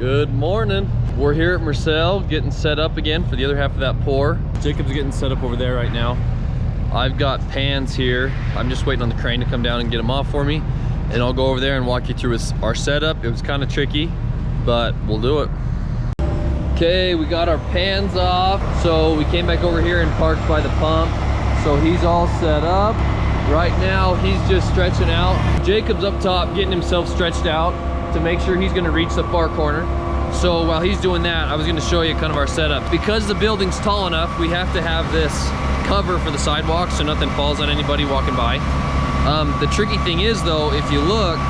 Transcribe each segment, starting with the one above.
Good morning. We're here at Marcel getting set up again for the other half of that pour. Jacob's getting set up over there right now. I've got pans here. I'm just waiting on the crane to come down and get them off for me. And I'll go over there and walk you through our setup. It was kind of tricky, but we'll do it. Okay, we got our pans off. So we came back over here and parked by the pump. So he's all set up. Right now, he's just stretching out. Jacob's up top getting himself stretched out to make sure he's gonna reach the far corner. So while he's doing that, I was gonna show you kind of our setup. Because the building's tall enough, we have to have this cover for the sidewalk so nothing falls on anybody walking by. The tricky thing is though, if you look,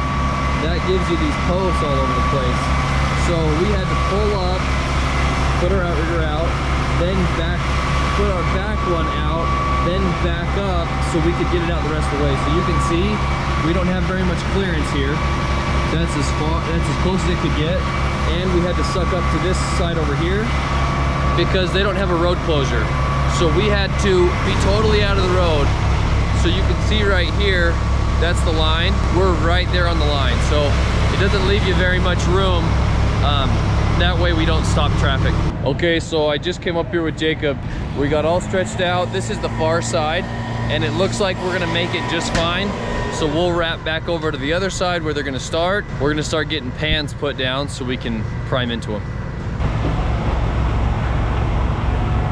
that gives you these posts all over the place. So we had to pull up, put our outrigger out, then put our back one out, then back up so we could get it out the rest of the way. So you can see, we don't have very much clearance here. That's as close as it could get. And we had to suck up to this side over here because they don't have a road closure. So we had to be totally out of the road. So you can see right here, that's the line. We're right there on the line. So it doesn't leave you very much room. That way we don't stop traffic. Okay, so I just came up here with Jacob. We got all stretched out. This is the far side, and it looks like we're gonna make it just fine. So we'll wrap back over to the other side where they're gonna start. We're gonna start getting pans put down so we can prime into them.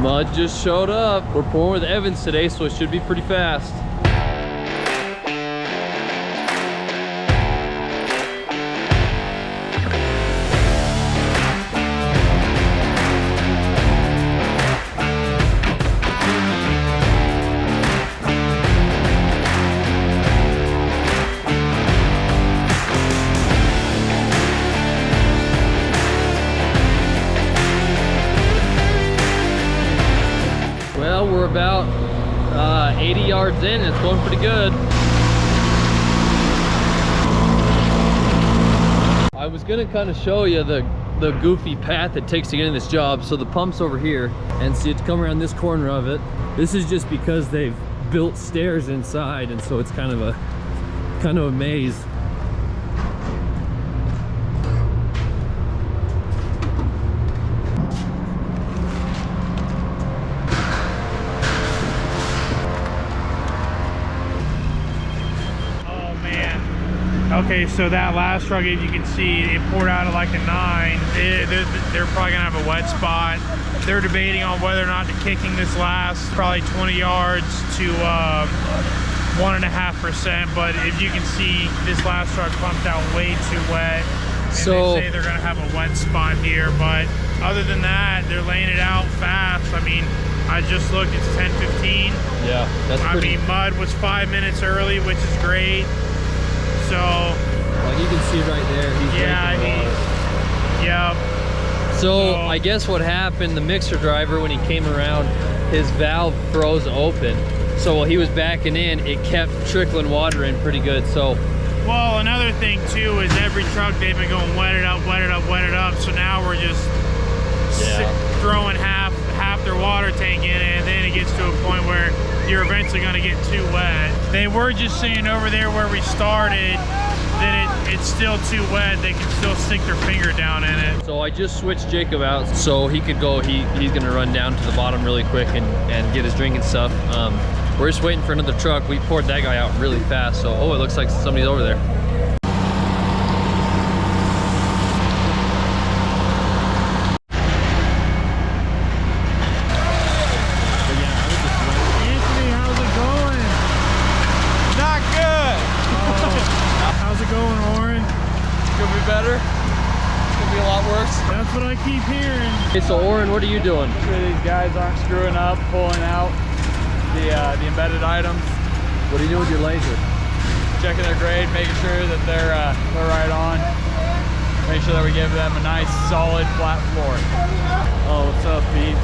Mud just showed up. We're pouring with Evans today, so it should be pretty fast. Well, we're about 80 yards in, and it's going pretty good. I was gonna kind of show you the goofy path it takes to get in this job. So the pump's over here, and so you have to come around this corner of it. This is just because they've built stairs inside, and so it's kind of a maze. Okay, so that last truck, if you can see, it poured out at like a 9. They're probably gonna have a wet spot. They're debating on whether or not to kicking this last probably 20 yards to 1.5%. But if you can see, this last truck pumped out way too wet. And So they say they're gonna have a wet spot here. But other than that, they're laying it out fast. I mean, I just looked, it's 10:15. Yeah, that's pretty. I mean, Mud was 5 minutes early, which is great. So, like you can see right there, he's yeah. So I guess what happened, the mixer driver, when he came around, his valve froze open. So while he was backing in, it kept trickling water in pretty good. So, well, another thing too is every truck they've been going wet it up, wet it up, wet it up. So now we're just throwing half their water tank in, and then it gets to a point where you're eventually going to get too wet. They were just saying over there where we started that it's still too wet. They can still stick their finger down in it. So I just switched Jacob out so he could go. He's going to run down to the bottom really quick and get his drink and stuff. We're just waiting for another truck. We poured that guy out really fast. So, oh, it looks like somebody's over there. Better. It's gonna be a lot worse. That's what I keep hearing. Okay, so Oren, what are you doing? Make sure these guys aren't screwing up, pulling out the embedded items. What are you doing with your laser? Checking their grade, making sure that they're right on. Make sure that we give them a nice, solid, flat floor. Oh, what's up, peeps?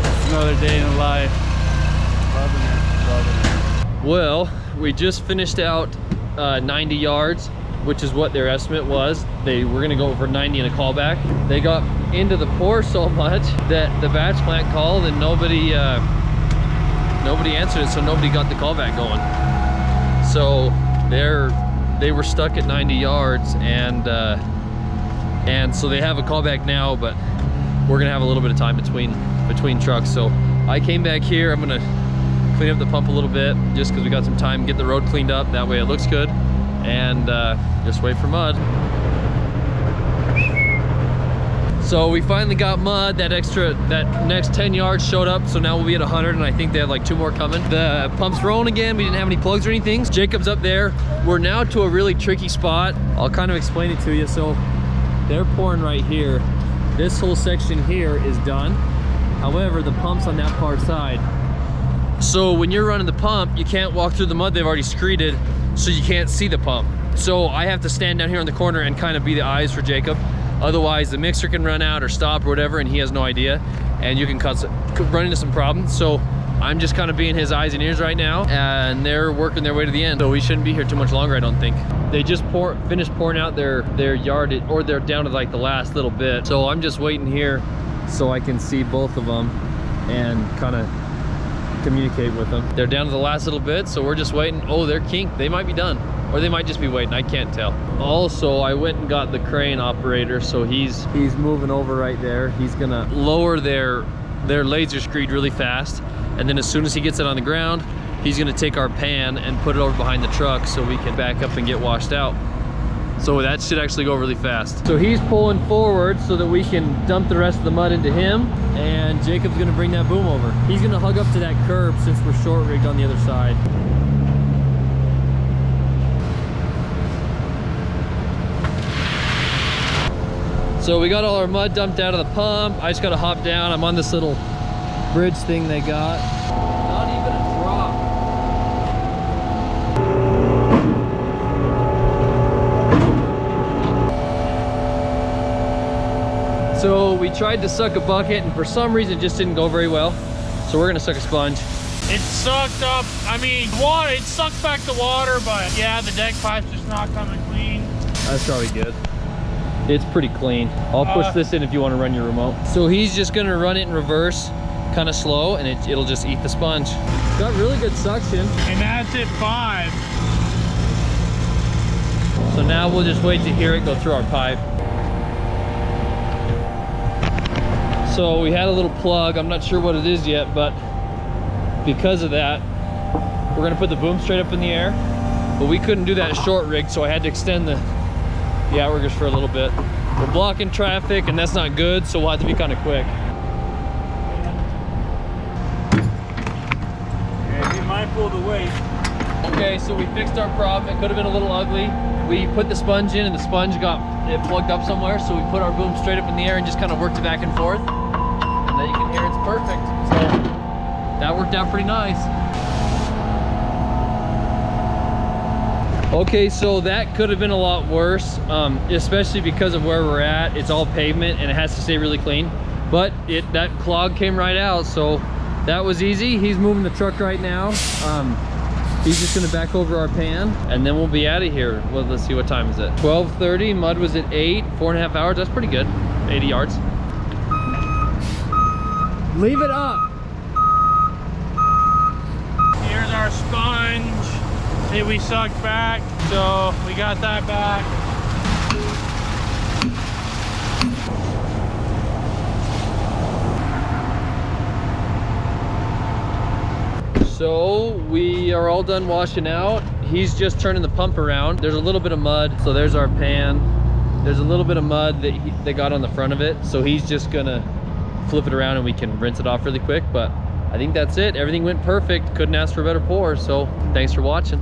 It's another day in the life. Loving it, loving it. Well, we just finished out 90 yards. Which is what their estimate was. They were gonna go over 90 in a callback. They got into the pour so much that the batch plant called and nobody answered it, so nobody got the callback going. So they were stuck at 90 yards, and And so they have a callback now, but we're gonna have a little bit of time between trucks. So I came back here. I'm gonna clean up the pump a little bit just because we got some time, get the road cleaned up. That way it looks good. And just wait for mud. So we finally got mud. That next 10 yards showed up. So now we'll be at 100, and I think they have like 2 more coming. The pump's rolling again. We didn't have any plugs or anything. Jacob's up there. We're now to a really tricky spot. I'll kind of explain it to you. So they're pouring right here. This whole section here is done. However, the pump's on that far side. So when you're running the pump, you can't walk through the mud they've already screeded, so you can't see the pump. So I have to stand down here in the corner and kind of be the eyes for Jacob. Otherwise, the mixer can run out or stop or whatever, and he has no idea, and you can run into some problems. So I'm just kind of being his eyes and ears right now, and they're working their way to the end. So we shouldn't be here too much longer, I don't think. They just finished pouring out their yard, or they're down to like the last little bit. So I'm just waiting here so I can see both of them and kind of communicate with them. They're down to the last little bit, so we're just waiting. Oh, they're kinked. They might be done, or they might just be waiting. I can't tell. Also, I went and got the crane operator, so he's moving over right there. He's gonna lower their laser screed really fast, and then as soon as he gets it on the ground, he's gonna take our pan and put it over behind the truck so we can back up and get washed out. So that should actually go really fast. So he's pulling forward so that we can dump the rest of the mud into him, and Jacob's gonna bring that boom over. He's gonna hug up to that curb since we're short rigged on the other side. So we got all our mud dumped out of the pump. I just gotta hop down. I'm on this little bridge thing they got. Not even a drop. So we tried to suck a bucket, and for some reason it just didn't go very well. So we're gonna suck a sponge. It sucked up, I mean, water, it sucked back the water, but yeah, the deck pipe's just not coming clean. That's probably good. It's pretty clean. I'll push this in if you want to run your remote. So he's just gonna run it in reverse, kind of slow, and it'll just eat the sponge. Got really good suction. And that's at 5. So now we'll just wait to hear it go through our pipe. So we had a little plug. I'm not sure what it is yet, but because of that, we're gonna put the boom straight up in the air. But we couldn't do that short rig, so I had to extend the outriggers for a little bit. We're blocking traffic, and that's not good, so we'll have to be kind of quick. Yeah, be mindful of the weight. Okay, so we fixed our problem. It could have been a little ugly. We put the sponge in, and the sponge it plugged up somewhere, so we put our boom straight up in the air and just kind of worked it back and forth. And then you can hear it's perfect. So that worked out pretty nice. Okay, so that could have been a lot worse, especially because of where we're at. It's all pavement and it has to stay really clean. But that clog came right out, so that was easy. He's moving the truck right now. He's just gonna back over our pan, and then we'll be out of here. Well, let's see, what time is it? 12:30, mud was at 8, 4.5 hours. That's pretty good, 80 yards. Leave it up. Here's our sponge that we sucked back, so we got that back. So we are all done washing out. He's just turning the pump around. There's a little bit of mud, so there's our pan. There's a little bit of mud that they got on the front of it, so he's just gonna flip it around and we can rinse it off really quick. But I think that's it. Everything went perfect. Couldn't ask for a better pour, so thanks for watching.